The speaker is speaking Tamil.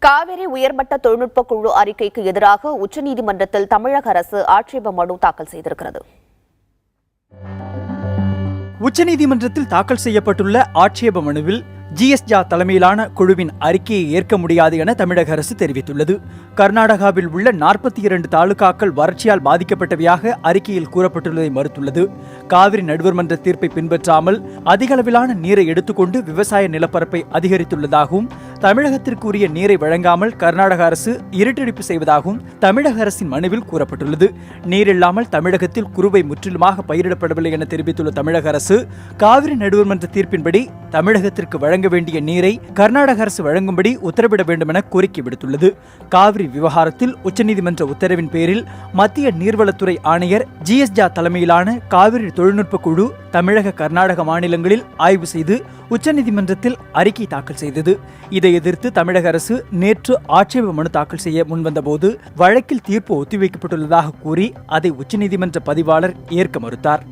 காவிரி உயர்மட்ட தொழில்நுட்ப குழு அறிக்கைக்கு எதிராக உச்சநீதிமன்றத்தில் தமிழக அரசு ஆட்சேப மனு தாக்கல் செய்திருக்கிறது. உச்சநீதிமன்றத்தில் தாக்கல் செய்யப்பட்டுள்ள ஆட்சேப மனுவில் ஜிஎஸ்ஜா தலைமையிலான குழுவின் அறிக்கையை ஏற்க முடியாது என தமிழக அரசு தெரிவித்துள்ளது. கர்நாடகாவில் உள்ள 42 தாலுகாக்கள் வறட்சியால் பாதிக்கப்பட்டவையாக அறிக்கையில் கூறப்பட்டுள்ளதை மறுத்துள்ளது. காவிரி நடுவர்மன்ற தீர்ப்பை பின்பற்றாமல் அதிகளவிலான நீரை எடுத்துக்கொண்டு விவசாய நிலப்பரப்பை அதிகரித்துள்ளதாகவும் தமிழகத்திற்கு உரிய நீரை வழங்காமல் கர்நாடக அரசு இருட்டடிப்பு செய்வதாகவும் தமிழக அரசின் மனுவில் கூறப்பட்டுள்ளது. நீரில்லாமல் தமிழகத்தில் குறுவை முற்றிலுமாக பயிரிடப்படவில்லை என தெரிவித்துள்ள தமிழக அரசு காவிரி நடுவர்மன்ற தீர்ப்பின்படி தமிழகத்திற்கு வழங்க வேண்டிய நீரை கர்நாடக அரசு வழங்கும்படி உத்தரவிட வேண்டும் என கோரிக்கை விடுத்துள்ளது. காவிரி விவகாரத்தில் உச்சநீதிமன்ற உத்தரவின் பேரில் மத்திய நீர்வளத்துறை ஆணையர் ஜிஎஸ்ஜா தலைமையிலான காவிரி தொழில்நுட்ப குழு தமிழக கர்நாடக மாநிலங்களில் ஆய்வு செய்து உச்சநீதிமன்றத்தில் அறிக்கை தாக்கல் செய்தது. இதை எதிர்த்து தமிழக அரசு நேற்று ஆட்சேப மனு தாக்கல் செய்ய முன்வந்தபோது வழக்கில் தீர்ப்பு ஒத்திவைக்கப்பட்டுள்ளதாக கூறி அதை உச்சநீதிமன்ற பதிவாளர் ஏற்க மறுத்தார்.